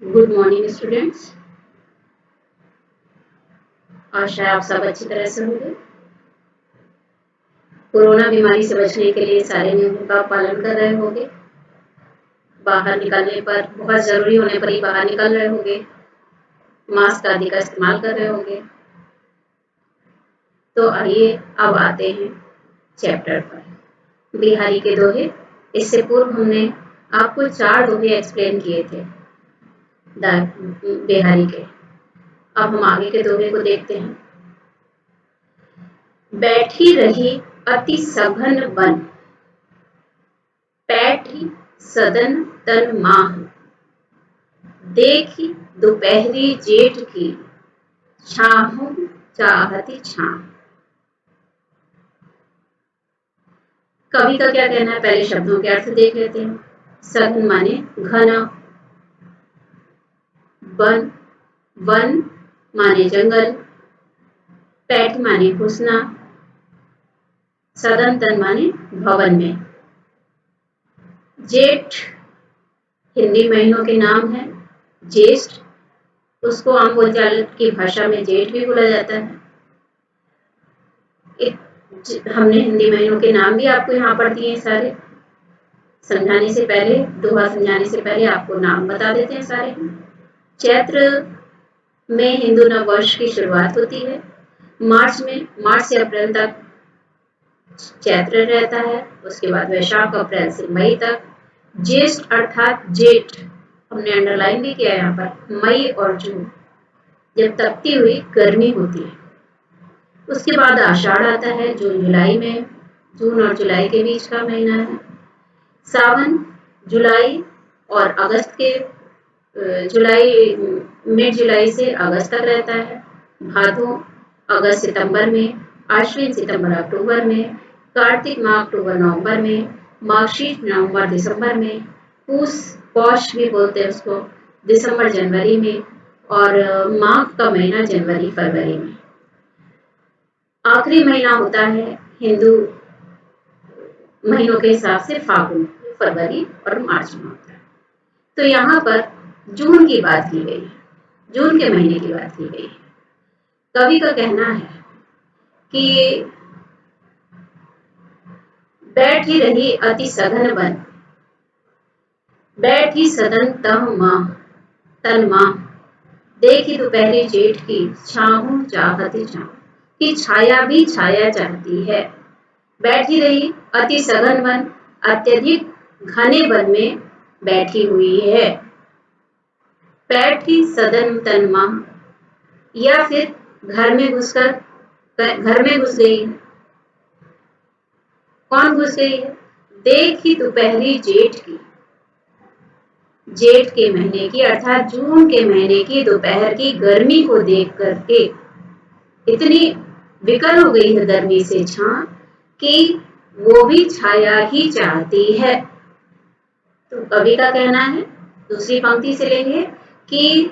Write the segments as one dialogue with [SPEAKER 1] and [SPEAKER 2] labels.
[SPEAKER 1] Good morning students. आशा है आप सब अच्छी तरह से होंगे। कोरोना बीमारी से बचने के लिए सारे नियमों का पालन कर रहे होंगे। बाहर निकलने पर बहुत जरूरी होने पर ही बाहर निकल रहे होंगे। मास्क आदि का इस्तेमाल कर रहे होंगे। तो आइए अब आते हैं चैप्टर पर, बिहारी के दोहे। इससे पूर्व हमने आपको 4 दोहे एक्सप्लेन किए थे बिहारी के। अब हम आगे के दोहे को देखते हैं। बैठी रही अति सघन वन, पैठी सदन तन माह, देखी दोपहरी जेठ की, छाहू चाहती छां। कवि का क्या कहना है, पहले शब्दों के अर्थ देख लेते हैं। सघन माने घना, वन वन माने जंगल, पैठ माने घुसना, सदन तन माने भवन में। जेठ हिंदी महीनों के नाम है। ज्येष्ठ, उसको आम बोलचाल की भाषा में जेठ भी बोला जाता है। हमने हिंदी महीनों के नाम भी आपको यहाँ पर दिए सारे। समझाने से पहले, दोहा समझाने से पहले आपको नाम बता देते हैं सारे। चैत्र में हिंदू नव वर्ष की शुरुआत होती है। मार्च से अप्रैल तक चैत्र रहता है। उसके बाद वैशाख, अप्रैल से मई तक। ज्येष्ठ अर्थात जेठ, हमने अंडरलाइन भी किया यहाँ पर, मई और जून, जब तपती हुई गर्मी होती है। उसके बाद आषाढ़ आता है, जून और जुलाई के बीच का महीना है। सावन जुलाई और अगस्त के मिड जुलाई से अगस्त तक रहता है। भादो अगस्त सितंबर में, आश्विन सितंबर अक्टूबर में, कार्तिक माह अक्टूबर नवंबर में, माघशीर नवंबर दिसंबर में, पौष भी बोलते हैं उसको, दिसंबर जनवरी में, और माघ का महीना जनवरी फरवरी में। आखिरी महीना होता है हिंदू महीनों के हिसाब से फागुन, फरवरी और मार्च में होता है। तो यहाँ पर जून की बात की गई है, जून के महीने की बात की गई है। कवि का कहना है कि बैठी रही अति सघन वन, बैठी सदन तन माह, देखी दोपहरी जेठ की, छाहू चाहती छां, कि छाया भी छाया चाहती है। बैठी रही अति सघन वन, अत्यधिक घने वन में बैठी हुई है। बैठी सदन तन माह, या फिर घर में घुस गई। कौन घुस गई है? देखी दोपहरी जेठ की, जेठ के महीने की अर्थात जून के महीने की दोपहर की गर्मी को देख करके इतनी विकल हो गई है गर्मी से छां कि वो भी छाया ही चाहती है। तो कवि का कहना है, दूसरी पंक्ति से लेंगे, कि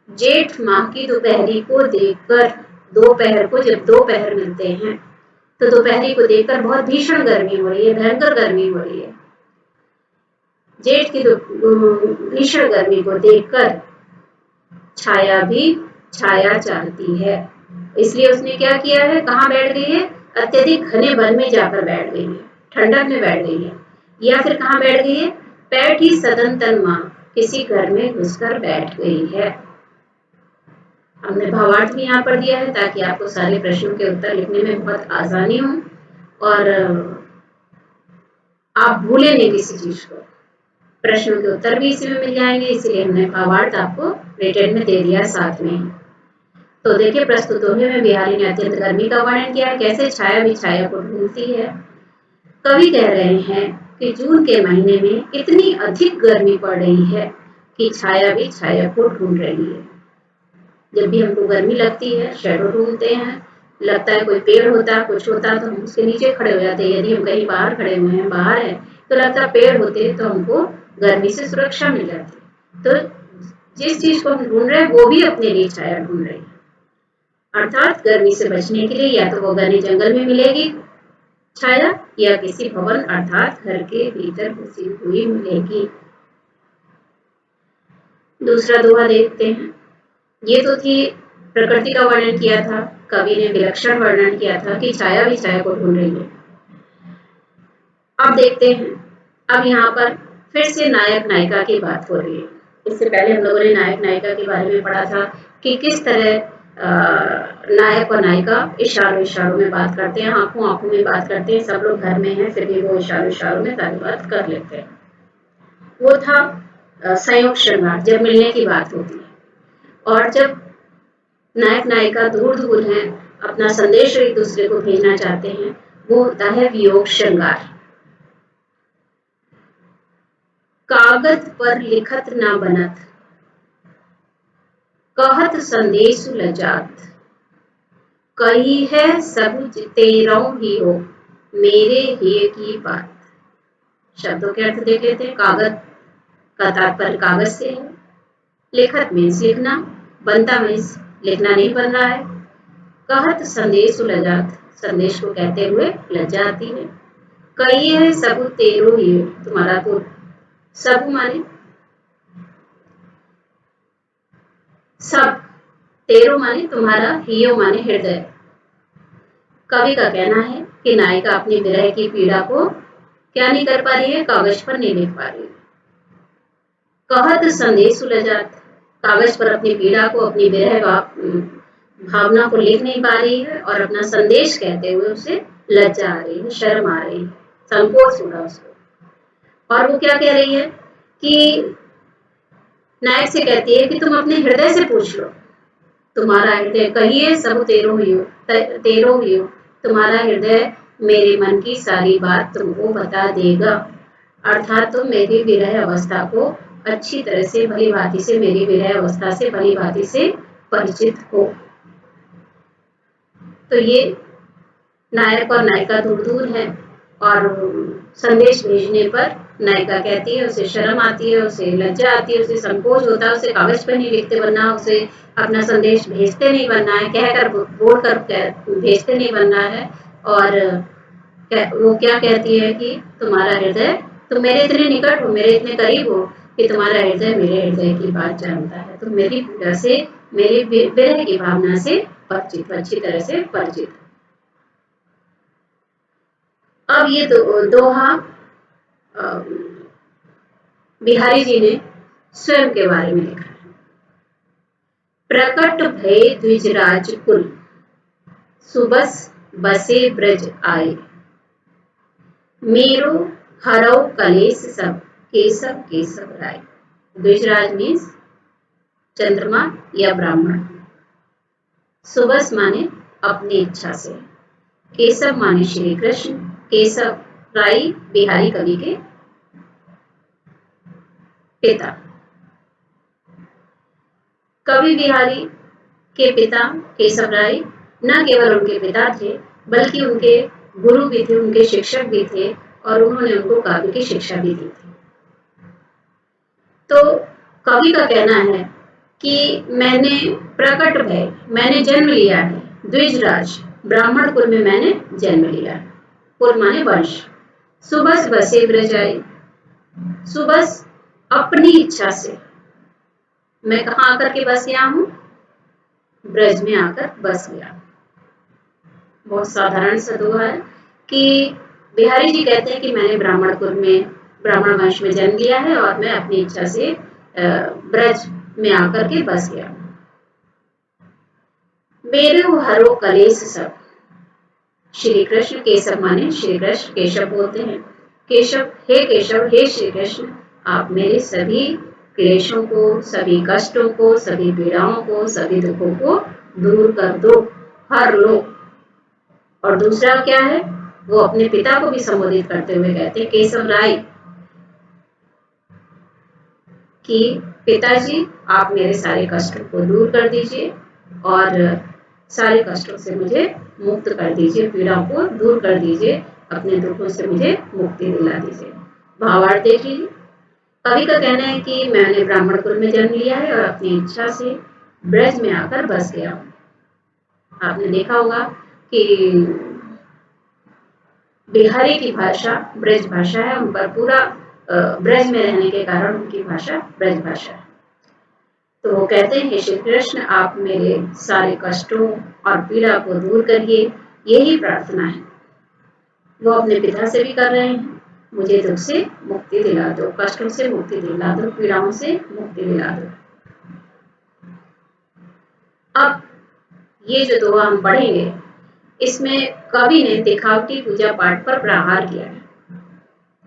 [SPEAKER 1] जेठ माह की दोपहरी को देखकर, दोपहर को जब दोपहर मिलते हैं तो दोपहरी को देखकर बहुत भीषण गर्मी हो रही है, भयंकर गर्मी हो रही है। जेठ की भीषण गर्मी को देखकर छाया भी छाया चाहती है, इसलिए उसने क्या किया है, कहाँ बैठ गई है? अत्यधिक घने वन में जाकर बैठ गई है, ठंडक में बैठ गई है। या फिर कहाँ बैठ गई है? पैठ ही सदन तन मां, किसी घर में घुसकर बैठ गई है। हमने भावार्थ भी यहाँ पर दिया है ताकि आपको सारे प्रश्नों के उत्तर लिखने में बहुत आसानी हो और आप भूले नहीं किसी चीज को। प्रश्नों के उत्तर भी इसी में मिल जाएंगे, इसलिए हमने भावार्थ आपको रिटन में दे दिया साथ में। तो देखिए, प्रस्तुत दोहे में बिहारी ने अत्यंत गर्मी का वर्णन किया है, कैसे छाया भी छाया को ढूंढती है। कवि कह रहे हैं कि जून के महीने में इतनी अधिक गर्मी पड़ रही है कि छाया भी छाया को ढूंढ रही है। जब भी हमको गर्मी लगती है, शैडो ढूंढते हैं, लगता है कोई पेड़ होता, कुछ होता तो हम उसके नीचे खड़े हो जाते हैं। यदि हम कहीं बाहर खड़े हुए हैं, बाहर है, तो लगता है पेड़ होते तो हमको गर्मी से सुरक्षा मिल जाती। तो जिस चीज को हम ढूंढ रहे हैं वो भी अपने लिए छाया ढूंढ रही है, अर्थात गर्मी से बचने के लिए या तो वो घने जंगल में मिलेगी छाया, या किसी भवन अर्थात घर के भीतर घुसी हुई मिलेगी। दूसरा दोहा देखते हैं। ये तो थी प्रकृति का वर्णन किया था, कवि ने विलक्षण वर्णन किया था कि छाया भी छाया को ढूंढ रही है। अब देखते हैं, अब यहाँ पर फिर से नायक नायिका की बात हो रही है। इससे पहले हम लोगों ने नायक नायिका के बारे में पढ़ा था कि किस तरह नायक और नायिका इशारों इशारों में बात करते हैं, आंखों आंखों में बात करते हैं, सब लोग घर में हैं फिर भी वो इशारों इशारों में सारी बात कर लेते हैं। वो था संयोग श्रृंगार, जब मिलने की बात होती है। और जब नायक नायिका दूर दूर हैं, अपना संदेश एक दूसरे को भेजना चाहते हैं, वो होता है वियोग श्रृंगार। कागज पर लिखत ना बनत, कहत संदेश लजात, कही है सब तेरों ही हो, मेरे ही की बात। शब्दों के अर्थ देख लेते हैं। कागज का तात्पर्य कागज से है, लिखत मीन्स लिखना, बनता मीन्स लिखना नहीं बन रहा है, कहत संदेश लजात, संदेश को कहते हुए लज्जा आती है, कही है सब तेरो ही हो, तुम्हारा तो सब माने सब, तेरो माने तुम्हारा, हियो माने हृदय। कवि का कहना है कि नायिका अपनी विरह की पीड़ा को क्या नहीं कर पा रही है, कागज पर नहीं लिख पा रही है। कहत संदेश सुलझात, कागज पर अपनी पीड़ा को, अपनी विरह भावना को लिख नहीं पा रही है और अपना संदेश कहते हुए उसे लज्जा आ रही है, शर्म आ रही है, संकोच हो रहा उसको। और वो क्या कह रही है कि नायक से कहती है कि तुम अपने हृदय से पूछ लो, तुम्हारा हृदय, कहिए सब तेरो ही हो, तेरो ही हो, तुम्हारा हृदय मेरे मन की सारी बात तुमको बता देगा। अर्थात तुम मेरी विरह अवस्था को अच्छी तरह से, भली भांति से, मेरी विरह अवस्था से भली भांति से परिचित हो। तो ये नायक और नायिका दूर दूर है और संदेश भेजने पर नायिका कहती है, उसे शर्म आती है, उसे लज्जा आती है, उसे संकोच होता है, उसे कागज पर नहीं लिखते बनना, उसे अपना संदेश भेजते नहीं बनना है, कहकर बोल कर भेजते नहीं बनना है। और वो क्या कहती है कि तुम्हारा हृदय, तुम मेरे इतने निकट हो, मेरे इतने करीब हो कि तुम्हारा हृदय मेरे हृदय की बात जानता है, तुम मेरी पीड़ा से, मेरी विरह की भावना से परिचित, अच्छी तरह से परिचित। अब ये दोहा बिहारी जी ने स्वयं के बारे में लिखा है। प्रकट भय द्विजराज कुल, सुबस बसे ब्रज आए, मेरो हरौ कलेश सब, केशव केशव राय। द्विजराज मीन्स चंद्रमा या ब्राह्मण, सुबस माने अपनी इच्छा से, केशव माने श्री कृष्ण, केशव राय बिहारी कवि के पिता। कवि बिहारी के पिता केशव राय न केवल उनके पिता थे बल्कि उनके गुरु भी थे, उनके शिक्षक भी थे और उन्होंने उनको काव्य की शिक्षा भी दी थी। तो कवि का कहना है कि मैंने प्रकट भय, मैंने जन्म लिया है, द्विजराज ब्राह्मण कुल में मैंने जन्म लिया, कुल माने वंश, सुबस बसे ब्रज आई, सुबस अपनी इच्छा से मैं कहाँ आकर के बस गया हूं, ब्रज में आकर बस गया। बहुत साधारण सा दोहा है कि बिहारी जी कहते हैं कि मैंने ब्राह्मण कुल में, ब्राह्मण वंश में जन्म लिया है और मैं अपनी इच्छा से ब्रज में आकर के बस गया। मेरे हरो कलेश सब, श्री कृष्ण, केशव माने श्री कृष्ण, केशव बोलते हैं, केशव, हे केशव, हे श्री कृष्ण, आप मेरे सभी क्लेशों को, सभी कष्टों को, सभी पीड़ाओं को, सभी दुखों को दूर कर दो, हर लो। और दूसरा क्या है, वो अपने पिता को भी संबोधित करते हुए कहते हैं, केशव राय, कि पिताजी आप मेरे सारे कष्टों को दूर कर दीजिए और सारे कष्टों से मुझे मुक्त कर दीजिए, पीड़ाओं को दूर कर दीजिए, अपने दुखों से मुझे मुक्ति दिला दीजिए। भावार्थ देख लीजिए। कवि का कहना है कि मैंने ब्राह्मण कुल में जन्म लिया है और अपनी इच्छा से ब्रज में आकर बस गया हूं। आपने देखा होगा कि बिहारी की भाषा ब्रज भाषा है, उन पर पूरा ब्रज में रहने के कारण उनकी भाषा ब्रज भाषा है। तो वो कहते हैं, हे श्री कृष्ण, आप मेरे सारे कष्टों और पीड़ा को दूर करिए, यही प्रार्थना है। वो अपने पिता से भी कर रहे हैं, मुझे दुख से मुक्ति दिला दो, कष्टों से मुक्ति दिला दो, पीड़ाओं से मुक्ति दिला दो। अब ये जो दुआ हम पढ़ेंगे, इसमें कवि ने दिखावटी पूजा पाठ पर प्रहार किया है,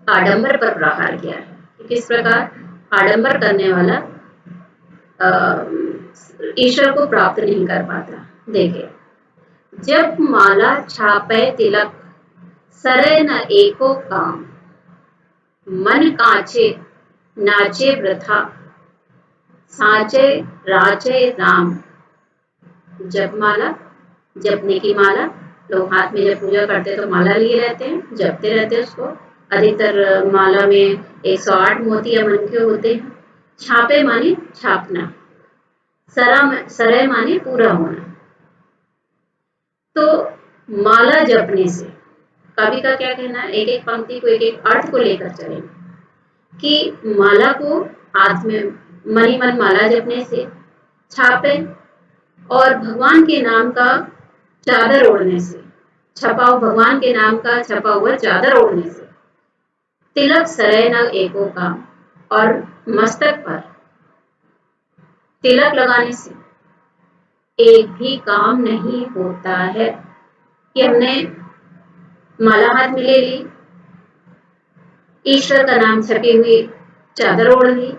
[SPEAKER 1] आडंबर पर प्रहार किया है। किस प्रकार? आडंबर करने वाला ईश्वर को प्राप्त नहीं कर पाता। देखिए, जब माला छापे तिलक, सरे न एको काम, मन कांचे नाचे वृथा, साचे राचे राम। जप माला, जपने की माला, लोग हाथ में जब पूजा करते तो माला लिए रहते हैं, जपते रहते हैं उसको। अधिकतर माला में 108 मोती या मनके होते हैं। छापे माने छापना, सरय माने पूरा होना। तो माला जपने से, कवि का क्या कहना है, एक एक पंक्ति को एक एक अर्थ को लेकर चलेंगे कि माला को हाथ में मनी मन माला जपने से, छापे और भगवान के नाम का चादर ओढ़ने से, छपाओ भगवान के नाम का छपा हुआ चादर ओढ़ने से, तिलक सरय न एको काम, और मस्तक पर तिलक लगाने से एक भी काम नहीं होता है। कि हमने माला हाथ में ले ली, ईश्वर का नाम छपी हुई चादर ओढ़ ली,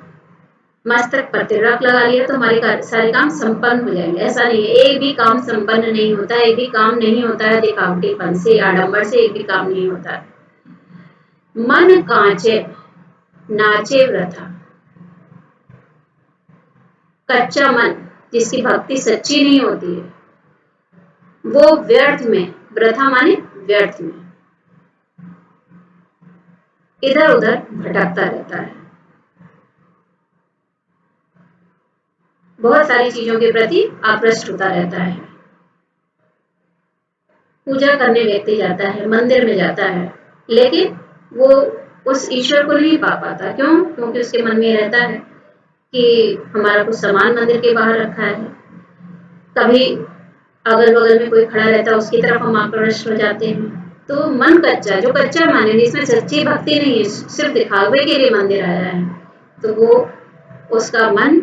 [SPEAKER 1] मस्तक पर तिलक लगा लिया, तो हमारे सारे काम संपन्न हो जाएंगे। ऐसा नहीं है, एक भी काम संपन्न नहीं होता है, एक भी काम नहीं होता है दिखावटीपन से, आडंबर से एक भी काम नहीं होता है। मन कांचे नाचे वृथा, कच्चा मन, जिसकी भक्ति सच्ची नहीं होती है, वो व्यर्थ में, वृथा माने व्यर्थ में, इधर उधर भटकता रहता है, बहुत सारी चीजों के प्रति आकृष्ट होता रहता है। पूजा करने व्यक्ति जाता है, मंदिर में जाता है, लेकिन वो उस ईश्वर को नहीं पा पाता। क्यों? क्योंकि उसके मन में रहता है कि हमारा कुछ सामान मंदिर के बाहर रखा है। कभी अगल बगल में कोई खड़ा रहता है, उसकी तरफ हम आकृष्ट हो जाते हैं। तो मन कच्चा, जो कच्चा मन है, जिसमें सच्ची भक्ति नहीं है, सिर्फ दिखावे के लिए मंदिर आया है, तो वो उसका मन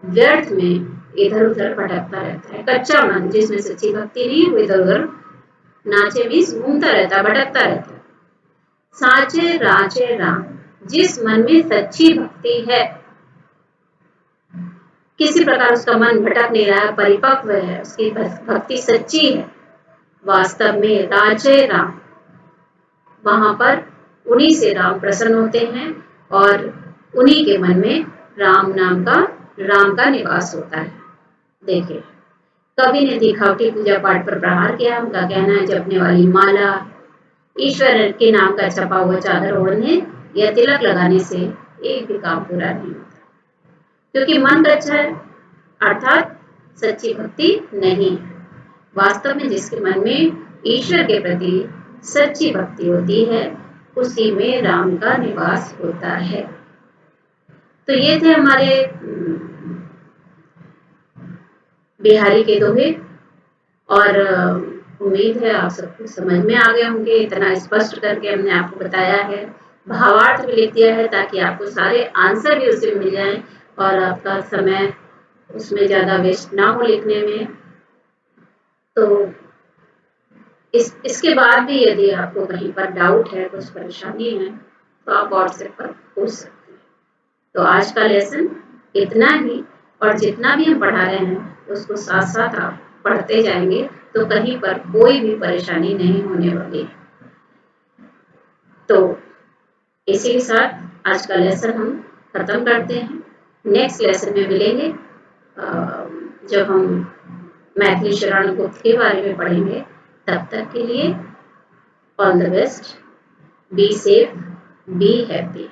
[SPEAKER 1] व्यर्थ में इधर उधर भटकता रहता है। कच्चा मन, जिसमें सच्ची भक्ति नहीं है, वो इधर उधर नाचे मीन्स घूमता रहता है, भटकता रहता है। साचे राचे राम, जिस मन में सच्ची भक्ति है, किसी प्रकार उसका मन भटक नहीं रहा है, परिपक्व है, उसकी भक्ति सच्ची है, वास्तव में राचे राम, वहां पर उन्हीं से राम प्रसन्न होते हैं और उन्हीं के मन में राम का निवास होता है। देखिए, कवि ने दिखावटी पूजा पाठ पर प्रहार किया। उनका कहना है, जपने वाली माला, ईश्वर के नाम का छपा हुआ चादर ओढ़ने या तिलक लगाने से एक भी काम पूरा नहीं होता, क्योंकि मन कच्चा है, अर्थात सच्ची भक्ति नहीं है। वास्तव में जिसके मन में ईश्वर के प्रति सच्ची भक्ति होती है, उसी में राम का निवास होता है। तो ये थे हमारे बिहारी के दोहे, और उम्मीद है आप सबको समझ में आ गए होंगे। इतना स्पष्ट करके हमने आपको बताया है, भावार्थ भी लिख दिया है, ताकि आपको सारे आंसर भी उससे मिल जाएं और आपका समय उसमें ज्यादा वेस्ट ना हो लिखने में। तो इसके बाद भी यदि आपको कहीं पर डाउट है, कुछ परेशानी है, तो आप व्हाट्सएप पर पूछ सकते हैं। तो आज का लेसन इतना ही, और जितना भी हम पढ़ा रहे हैं उसको साथ साथ आप पढ़ते जाएंगे, तो कहीं पर कोई भी परेशानी नहीं होने वाली। तो इसी के साथ आज का लेसन हम खत्म करते हैं। नेक्स्ट लेसन में मिलेंगे जब हम मैथिली शरण गुप्त के बारे में पढ़ेंगे। तब तक के लिए all the best, be safe, be happy.